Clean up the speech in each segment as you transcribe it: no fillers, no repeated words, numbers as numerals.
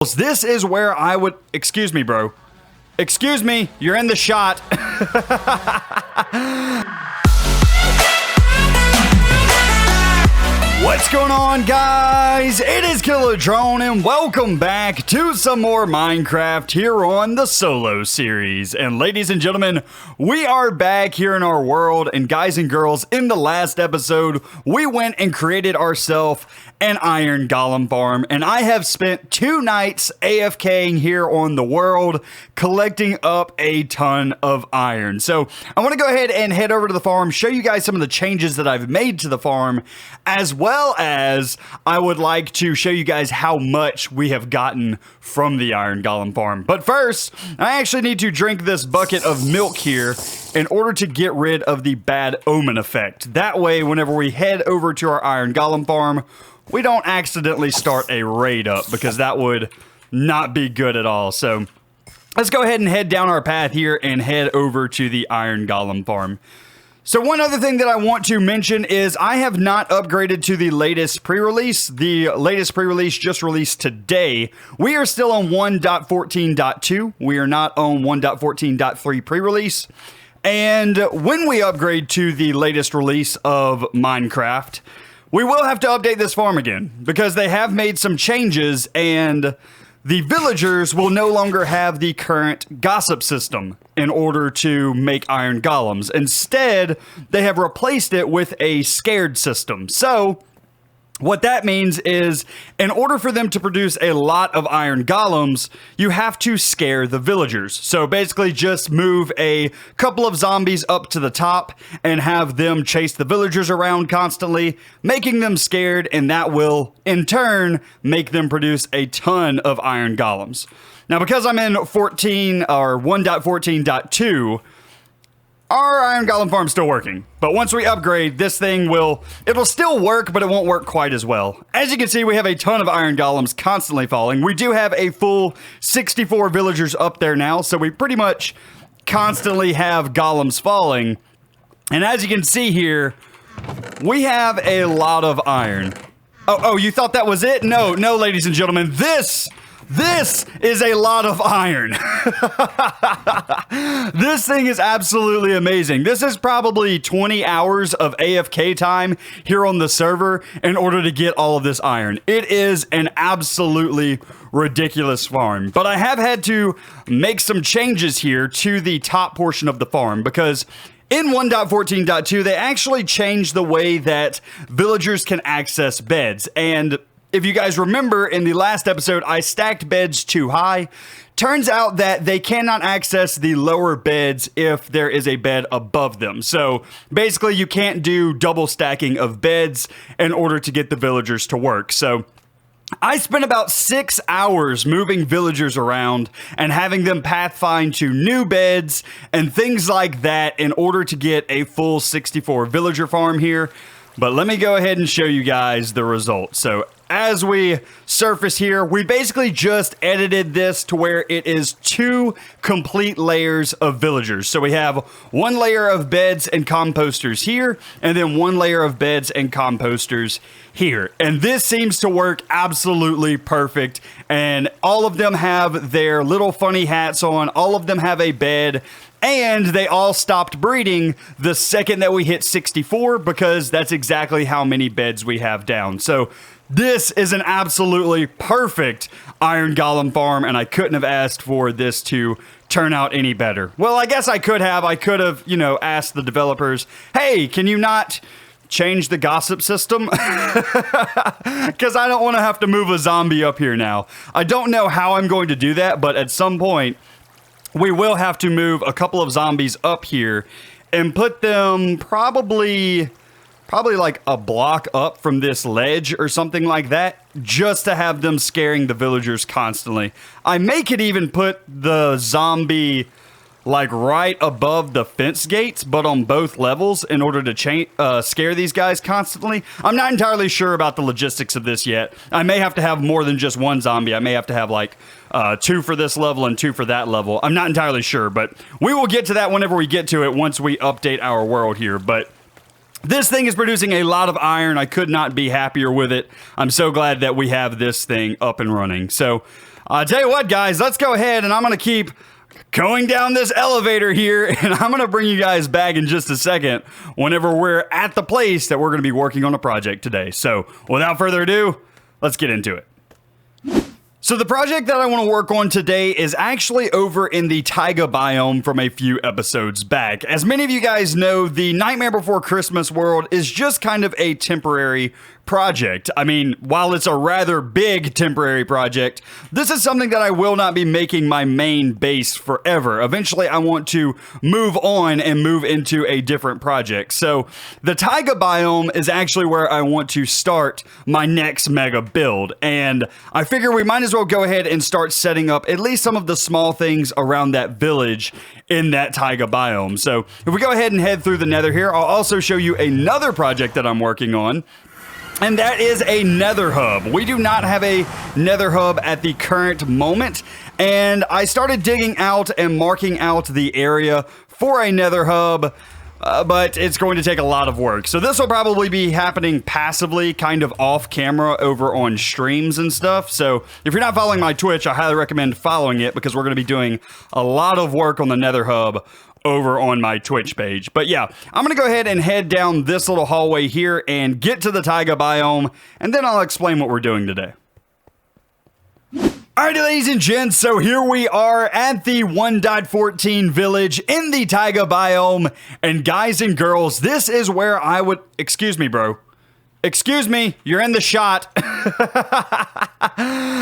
This is where I would... Excuse me, bro. Excuse me, you're in the shot. What's going on, guys? It is Drone, and welcome back to some more Minecraft here on the Solo series. And ladies and gentlemen, we are back here in our world, and guys and girls, in the last episode, we went and created ourselves an iron golem farm, and I have spent 2 nights AFKing here on the world, collecting up a ton of iron. So I want to go ahead and head over to the farm, show you guys some of the changes that I've made to the farm, as well as I would like to show you guys how much we have gotten from the iron golem farm. But first, I actually need to drink this bucket of milk here in order to get rid of the bad omen effect. That way, whenever we head over to our iron golem farm, we don't accidentally start a raid up, because that would not be good at all. So let's go ahead and head down our path here and head over to the iron golem farm. So one other thing that I want to mention is I have not upgraded to the latest pre-release. The latest pre-release just released today. We are still on 1.14.2. We are not on 1.14.3 pre-release. And when we upgrade to the latest release of Minecraft, we will have to update this farm again, because they have made some changes, and the villagers will no longer have the current gossip system in order to make iron golems. Instead, they have replaced it with a scared system. So what that means is, in order for them to produce a lot of iron golems, you have to scare the villagers. So basically just move a couple of zombies up to the top and have them chase the villagers around constantly, making them scared, and that will, in turn, make them produce a ton of iron golems. Now, because I'm in 1.14.2, our iron golem farm's still working, but once we upgrade, this thing it'll still work, but it won't work quite as well. As you can see, we have a ton of iron golems constantly falling. We do have a full 64 villagers up there now, so we pretty much constantly have golems falling. And as you can see here, we have a lot of iron. Oh, you thought that was it? No, ladies and gentlemen, This is a lot of iron. This thing is absolutely amazing. This is probably 20 hours of AFK time here on the server in order to get all of this iron. It is an absolutely ridiculous farm. But I have had to make some changes here to the top portion of the farm, because in 1.14.2, they actually changed the way that villagers can access beds. And if you guys remember, in the last episode, I stacked beds too high. Turns out that they cannot access the lower beds if there is a bed above them. So basically, you can't do double stacking of beds in order to get the villagers to work. So I spent about 6 hours moving villagers around and having them pathfind to new beds and things like that in order to get a full 64 villager farm here. But let me go ahead and show you guys the results. So as we surface here, we basically just edited this to where it is 2 complete layers of villagers. So we have 1 layer of beds and composters here, and then 1 layer of beds and composters here. And this seems to work absolutely perfect. And all of them have their little funny hats on. All of them have a bed. And they all stopped breeding the second that we hit 64, because that's exactly how many beds we have down. So this is an absolutely perfect iron golem farm, and I couldn't have asked for this to turn out any better. Well, I guess I could have, asked the developers, hey, can you not change the gossip system? Because I don't want to have to move a zombie up here now. I don't know how I'm going to do that, but at some point, we will have to move a couple of zombies up here and put them probably like a block up from this ledge or something like that, just to have them scaring the villagers constantly. I may could even put the zombie like right above the fence gates, but on both levels, in order to scare these guys constantly. I'm not entirely sure about the logistics of this yet. I may have to have more than just 1 zombie. I may have to have like 2 for this level and 2 for that level. I'm not entirely sure, but we will get to that whenever we get to it, once we update our world here. But this thing is producing a lot of iron. I could not be happier with it. I'm so glad that we have this thing up and running. So I'll tell you what, guys, let's go ahead and I'm going to keep going down this elevator here, and I'm going to bring you guys back in just a second whenever we're at the place that we're going to be working on a project today. So without further ado, let's get into it. So the project that I want to work on today is actually over in the taiga biome from a few episodes back. As many of you guys know, the Nightmare Before Christmas world is just kind of a temporary project. I mean, while it's a rather big temporary project, this is something that I will not be making my main base forever. Eventually, I want to move on and move into a different project. So the taiga biome is actually where I want to start my next mega build. And I figure we might as well go ahead and start setting up at least some of the small things around that village in that taiga biome. So if we go ahead and head through the nether here, I'll also show you another project that I'm working on. And that is a Nether Hub. We do not have a Nether Hub at the current moment. And I started digging out and marking out the area for a Nether Hub, but it's going to take a lot of work. So this will probably be happening passively, kind of off camera over on streams and stuff. So if you're not following my Twitch, I highly recommend following it because we're going to be doing a lot of work on the Nether Hub over on my Twitch page. But yeah, I'm going to go ahead and head down this little hallway here and get to the taiga biome, and then I'll explain what we're doing today. Alrighty, ladies and gents, so here we are at the 1.14 village in the taiga biome, and guys and girls, this is where I would... Excuse me, bro. Excuse me, you're in the shot.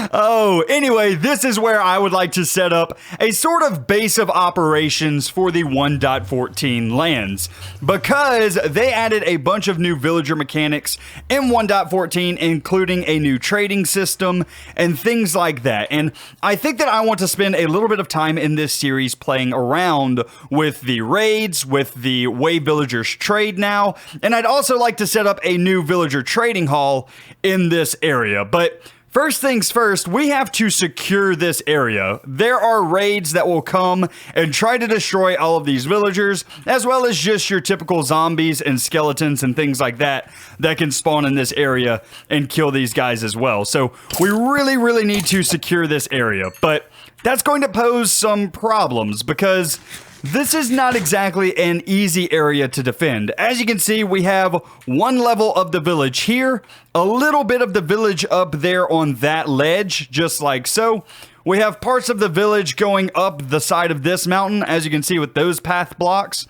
Oh, anyway, this is where I would like to set up a sort of base of operations for the 1.14 lands, because they added a bunch of new villager mechanics in 1.14, including a new trading system and things like that. And I think that I want to spend a little bit of time in this series playing around with the raids, with the way villagers trade now, and I'd also like to set up a new villager trading hall in this area. But first things first, we have to secure this area. There are raids that will come and try to destroy all of these villagers, as well as just your typical zombies and skeletons and things like that that can spawn in this area and kill these guys as well. So we really need to secure this area, but that's going to pose some problems because this is not exactly an easy area to defend. As you can see, we have one level of the village here, a little bit of the village up there on that ledge, just like so. We have parts of the village going up the side of this mountain, as you can see with those path blocks.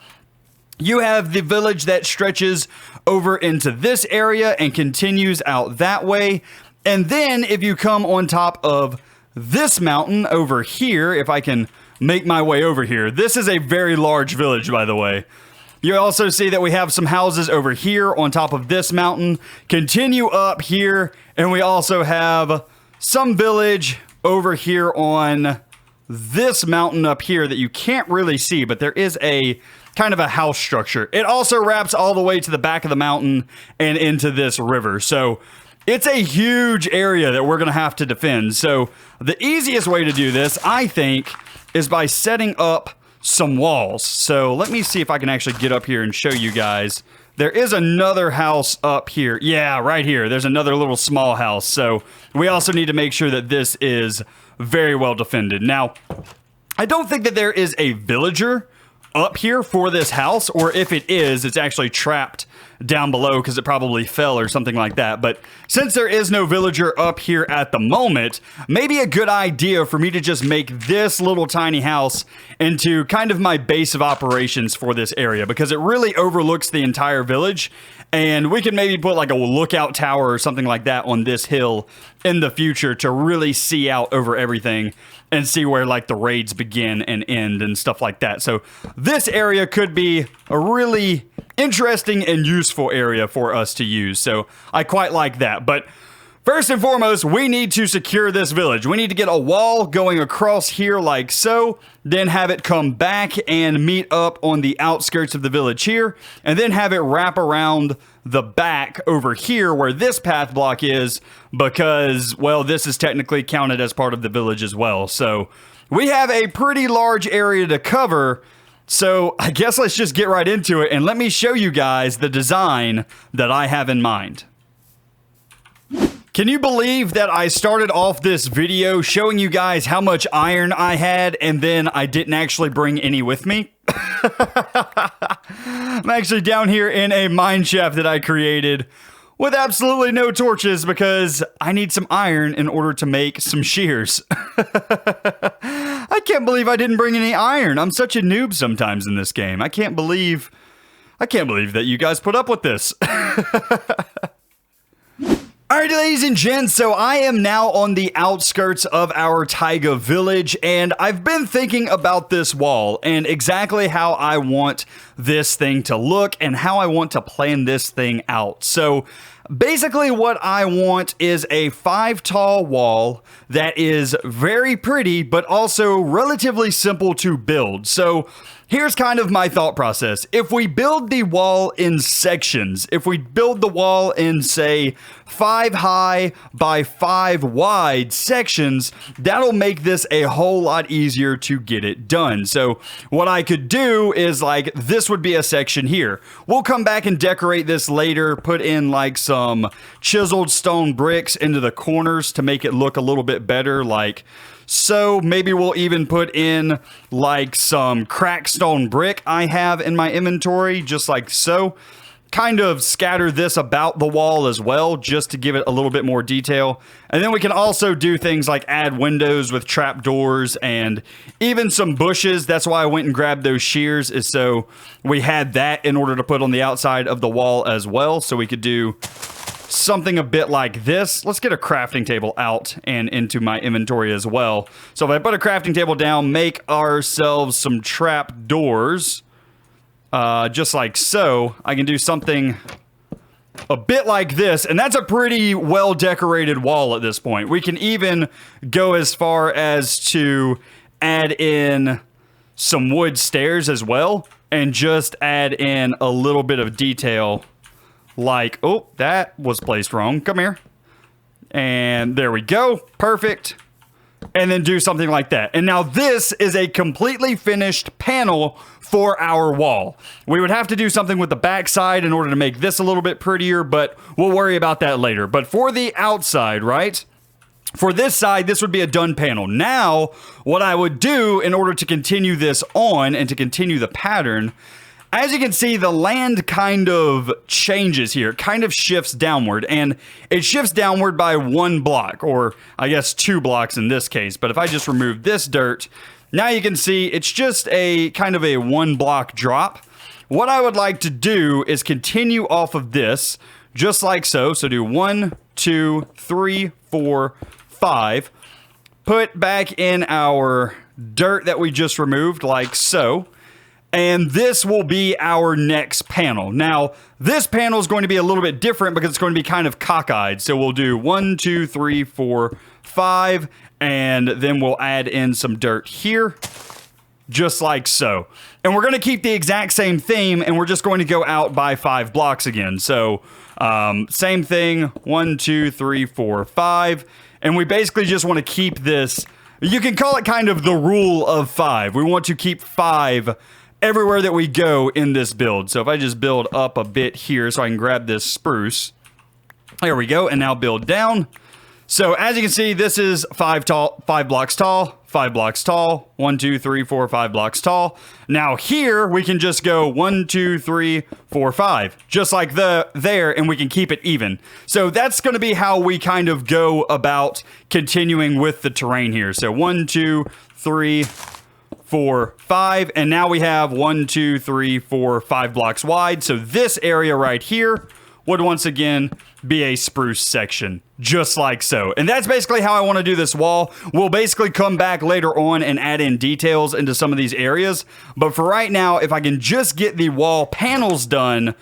You have the village that stretches over into this area and continues out that way. And then if you come on top of this mountain over here, if I can make my way over here. This is a very large village, by the way. You also see that we have some houses over here on top of this mountain. Continue up here, and we also have some village over here on this mountain up here that you can't really see, but there is a kind of a house structure. It also wraps all the way to the back of the mountain and into this river. So it's a huge area that we're going to have to defend. So the easiest way to do this, I think, is by setting up some walls. So let me see if I can actually get up here and show you guys. There is another house up here. Yeah, right here. There's another little small house. So we also need to make sure that this is very well defended. Now, I don't think that there is a villager up here for this house, or if it is, it's actually trapped down below because it probably fell or something like that. But since there is no villager up here at the moment, maybe a good idea for me to just make this little tiny house into kind of my base of operations for this area, because it really overlooks the entire village. And we can maybe put like a lookout tower or something like that on this hill in the future to really see out over everything and see where like the raids begin and end and stuff like that. So this area could be a really interesting and useful area for us to use. So I quite like that. But first and foremost, we need to secure this village. We need to get a wall going across here like so, then have it come back and meet up on the outskirts of the village here, and then have it wrap around the back over here where this path block is, because, well, this is technically counted as part of the village as well. So we have a pretty large area to cover. So I guess let's just get right into it and let me show you guys the design that I have in mind. Can you believe that I started off this video showing you guys how much iron I had and then I didn't actually bring any with me? I'm actually down here in a mine shaft that I created with absolutely no torches because I need some iron in order to make some shears. I can't believe I didn't bring any iron. I'm such a noob sometimes in this game. I can't believe that you guys put up with this. Alright, ladies and gents, so I am now on the outskirts of our taiga village, and I've been thinking about this wall and exactly how I want this thing to look and how I want to plan this thing out. So basically what I want is a 5 tall wall that is very pretty, but also relatively simple to build. So here's kind of my thought process. If we build the wall in sections, if we build the wall in, say, 5 high by 5 wide sections, that'll make this a whole lot easier to get it done. So what I could do is, like, this would be a section here. We'll come back and decorate this later, put in like some chiseled stone bricks into the corners to make it look a little bit better, like so. Maybe we'll even put in like some cracked stone brick I have in my inventory, just like so. Kind of scatter this about the wall as well, just to give it a little bit more detail. And then we can also do things like add windows with trapdoors and even some bushes. That's why I went and grabbed those shears, is so we had that in order to put on the outside of the wall as well. So we could do something a bit like this. Let's get a crafting table out and into my inventory as well. So if I put a crafting table down, make ourselves some trap doors, just like so, I can do something a bit like this, and that's a pretty well decorated wall at this point. We can even go as far as to add in some wood stairs as well, and just add in a little bit of detail. Like, oh, that was placed wrong. Come here. And there we go. Perfect. And then do something like that. And now this is a completely finished panel for our wall. We would have to do something with the backside in order to make this a little bit prettier, but we'll worry about that later. But for the outside, right? For this side, this would be a done panel. Now, what I would do in order to continue this on and to continue the pattern, as you can see, the land kind of changes here, kind of shifts downward, and it shifts downward by 1 block, or I guess 2 blocks in this case. But if I just remove this dirt, now you can see it's just a kind of a 1 block drop. What I would like to do is continue off of this, just like so. So do 1, 2, 3, 4, 5. Put back in our dirt that we just removed, like so. And this will be our next panel. Now, this panel is going to be a little bit different because it's going to be kind of cockeyed. So we'll do 1, 2, 3, 4, 5, and then we'll add in some dirt here, just like so. And we're going to keep the exact same theme, and we're just going to go out by 5 blocks again. So same thing, 1, 2, 3, 4, 5. And we basically just want to keep this, you can call it kind of the rule of 5. We want to keep 5 everywhere that we go in this build. So if I just build up a bit here so I can grab this spruce. There we go. And now build down. So as you can see, this is 5 blocks tall, 5 blocks tall, 1, 2, 3, 4, 5 blocks tall. Now here we can just go 1, 2, 3, 4, 5, just like there, and we can keep it even. So that's going to be how we kind of go about continuing with the terrain here. So 1, 2, 3, 4, 5, and now we have 1, 2, 3, 4, 5 blocks wide. So this area right here would once again be a spruce section, just like so. And that's basically how I want to do this wall. We'll basically come back later on and add in details into some of these areas. But for right now, if I can just get the wall panels done,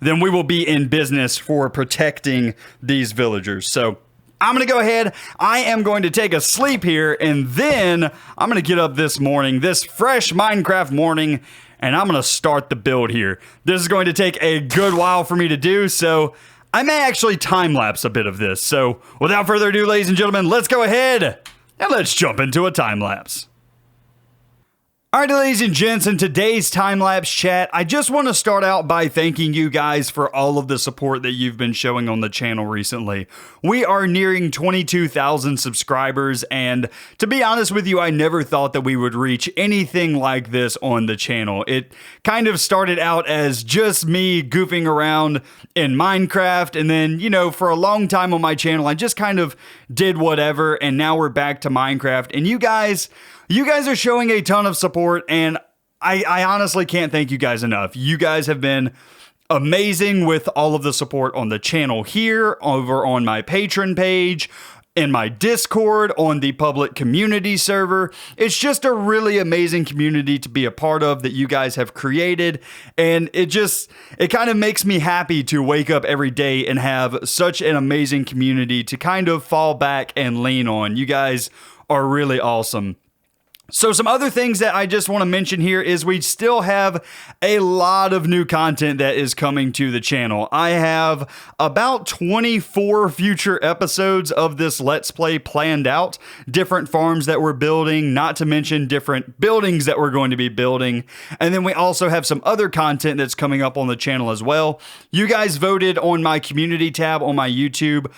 then we will be in business for protecting these villagers. So I'm going to go ahead, I am going to take a sleep here, and then I'm going to get up this morning, this fresh Minecraft morning, and I'm going to start the build here. This is going to take a good while for me to do, so I may actually time-lapse a bit of this. So without further ado, ladies and gentlemen, let's go ahead and let's jump into a time-lapse. Alright, ladies and gents, in today's time-lapse chat, I just want to start out by thanking you guys for all of the support that you've been showing on the channel recently. We are nearing 22,000 subscribers, and to be honest with you, I never thought that we would reach anything like this on the channel. It kind of started out as just me goofing around in Minecraft, and then, you know, for a long time on my channel, I just kind of did whatever, and now we're back to Minecraft, and you guys are showing a ton of support, and I honestly can't thank you guys enough. You guys have been amazing with all of the support on the channel here, over on my Patreon page, in my Discord, on the public community server. It's just a really amazing community to be a part of that you guys have created, and it kind of makes me happy to wake up every day and have such an amazing community to kind of fall back and lean on. You guys are really awesome. So some other things that I just want to mention here is we still have a lot of new content that is coming to the channel. I have about 24 future episodes of this Let's Play planned out. Different farms that we're building, not to mention different buildings that we're going to be building. And then we also have some other content that's coming up on the channel as well. You guys voted on my community tab on my YouTube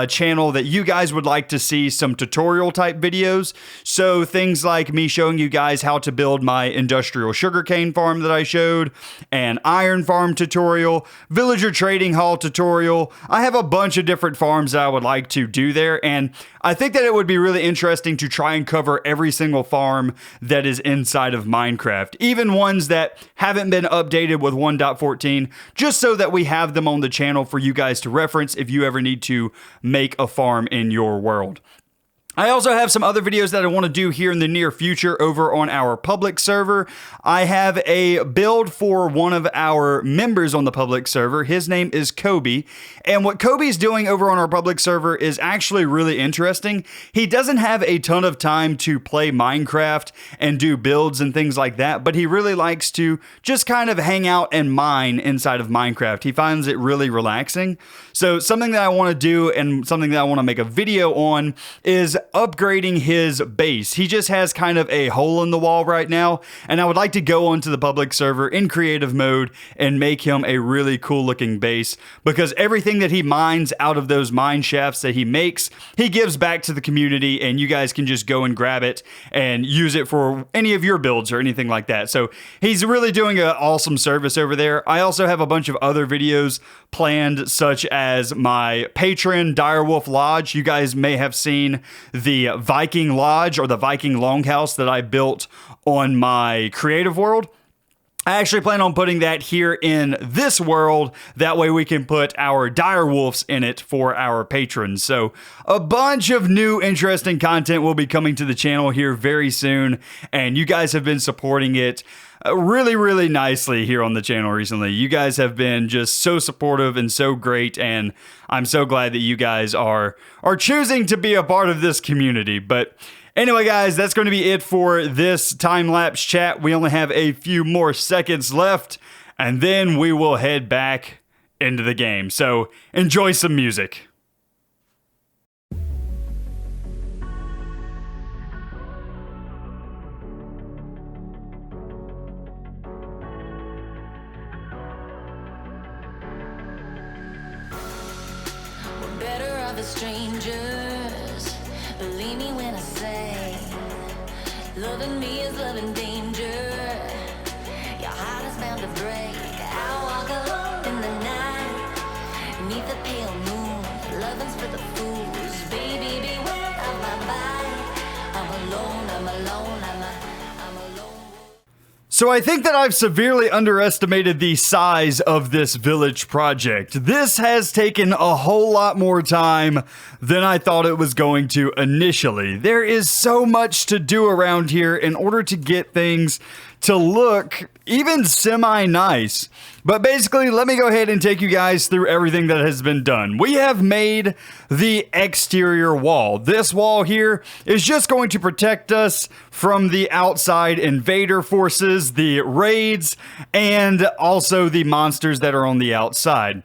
channel that you guys would like to see some tutorial type videos. So things like me showing you guys how to build my industrial sugarcane farm that I showed, an iron farm tutorial, villager trading hall tutorial. I have a bunch of different farms that I would like to do there, and I think that it would be really interesting to try and cover every single farm that is inside of Minecraft, even ones that haven't been updated with 1.14, just so that we have them on the channel for you guys to reference if you ever need to make a farm in your world. I also have some other videos that I want to do here in the near future over on our public server. I have a build for one of our members on the public server. His name is Kobe. And what Kobe's doing over on our public server is actually really interesting. He doesn't have a ton of time to play Minecraft and do builds and things like that, but he really likes to just kind of hang out and mine inside of Minecraft. He finds it really relaxing. So something that I want to do and something that I want to make a video on is upgrading his base. He just has kind of a hole in the wall right now, and I would like to go onto the public server in creative mode and make him a really cool looking base, because everything that he mines out of those mine shafts that he makes, he gives back to the community, and you guys can just go and grab it and use it for any of your builds or anything like that. So he's really doing an awesome service over there. I also have a bunch of other videos planned, such as my Patreon Direwolf Lodge. You guys may have seen the Viking Lodge or the Viking Longhouse that I built on my creative world. I actually plan on putting that here in this world. That way we can put our dire wolves in it for our patrons. So a bunch of new interesting content will be coming to the channel here very soon, and you guys have been supporting it really nicely here on the channel recently. You guys have been just so supportive and so great, and I'm so glad that you guys are choosing to be a part of this community. But anyway, guys, that's going to be it for this time-lapse chat. We only have a few more seconds left, and then we will head back into the game. So enjoy some music. Better off as strangers. Believe me when I say, loving me is loving danger. Your heart is bound to break. I walk alone in the night, beneath the pale moon. Loving's for the fools. Baby, beware of my bite. I'm alone, I'm alone, I'm alone. So I think that I've severely underestimated the size of this village project. This has taken a whole lot more time than I thought it was going to initially. There is so much to do around here in order to get things to look even semi-nice. But basically, let me go ahead and take you guys through everything that has been done. We have made the exterior wall. This wall here is just going to protect us from the outside invader forces, the raids, and also the monsters that are on the outside.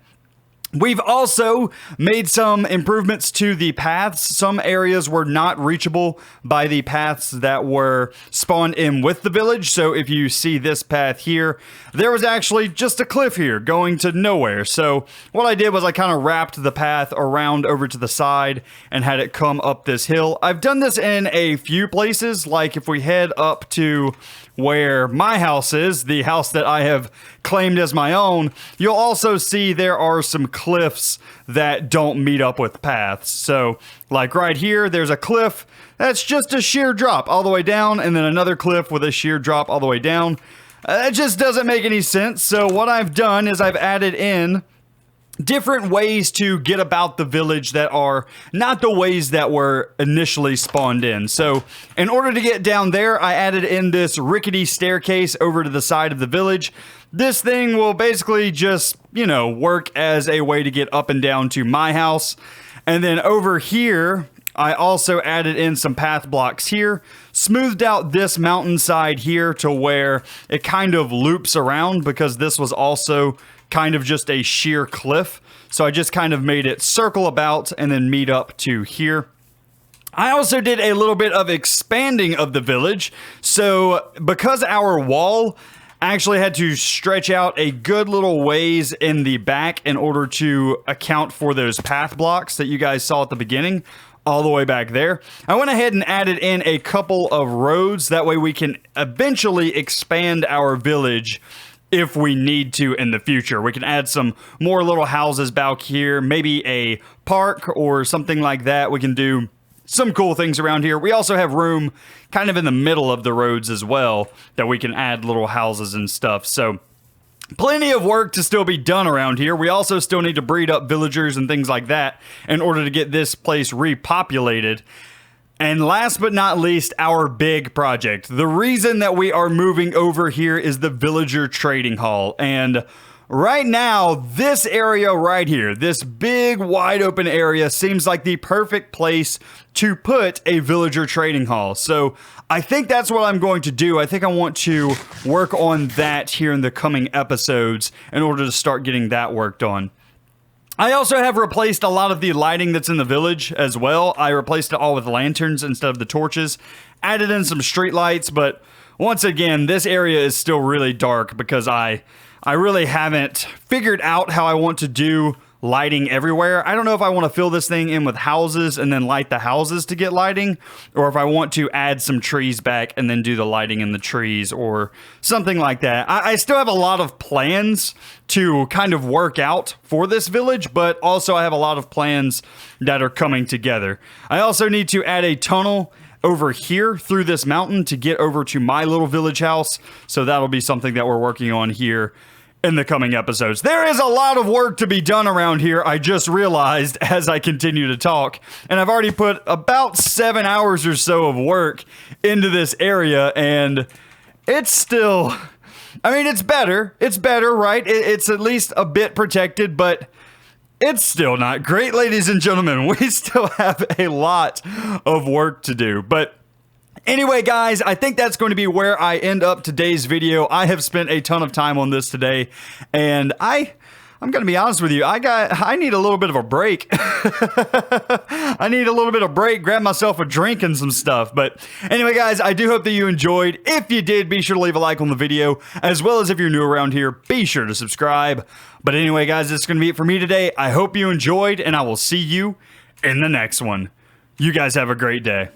We've also made some improvements to the paths. Some areas were not reachable by the paths that were spawned in with the village. So if you see this path here, there was actually just a cliff here going to nowhere. So what I did was I kind of wrapped the path around over to the side and had it come up this hill. I've done this in a few places, like if we head up to where my house is, the house that I have claimed as my own, you'll also see there are some cliffs that don't meet up with paths. So like right here, there's a cliff that's just a sheer drop all the way down, and then another cliff with a sheer drop all the way down. It just doesn't make any sense. So what I've done is I've added in different ways to get about the village that are not the ways that were initially spawned in. So in order to get down there, I added in this rickety staircase over to the side of the village. This thing will basically just, work as a way to get up and down to my house. And then over here, I also added in some path blocks here, smoothed out this mountainside here to where it kind of loops around, because this was also kind of just a sheer cliff. So I just kind of made it circle about and then meet up to here. I also did a little bit of expanding of the village. So because our wall actually had to stretch out a good little ways in the back in order to account for those path blocks that you guys saw at the beginning, all the way back there, I went ahead and added in a couple of roads. That way we can eventually expand our village if we need to in the future. We can add some more little houses back here, maybe a park or something like that. We can do some cool things around here. We also have room kind of in the middle of the roads as well that we can add little houses and stuff. So plenty of work to still be done around here. We also still need to breed up villagers and things like that in order to get this place repopulated. And last but not least, our big project. The reason that we are moving over here is the villager trading hall. And right now, this area right here, this big wide open area, seems like the perfect place to put a villager trading hall. So I think that's what I'm going to do. I think I want to work on that here in the coming episodes in order to start getting that worked on. I also have replaced a lot of the lighting that's in the village as well. I replaced it all with lanterns instead of the torches. Added in some street lights, but once again, this area is still really dark because I really haven't figured out how I want to do lighting everywhere. I don't know if I want to fill this thing in with houses and then light the houses to get lighting, or if I want to add some trees back and then do the lighting in the trees or something like that. I still have a lot of plans to kind of work out for this village, but also I have a lot of plans that are coming together. I also need to add a tunnel over here through this mountain to get over to my little village house. So that'll be something that we're working on here in the coming episodes. There is a lot of work to be done around here, I just realized as I continue to talk. And I've already put about 7 hours or so of work into this area, and it's still, it's better. It's better, right? It's at least a bit protected, but it's still not great, ladies and gentlemen. We still have a lot of work to do, but anyway, guys, I think that's going to be where I end up today's video. I have spent a ton of time on this today, and I'm going to be honest with you. I need a little bit of a break. I need a little bit of break, grab myself a drink and some stuff. But anyway, guys, I do hope that you enjoyed. If you did, be sure to leave a like on the video, as well as if you're new around here, be sure to subscribe. But anyway, guys, that's going to be it for me today. I hope you enjoyed, and I will see you in the next one. You guys have a great day.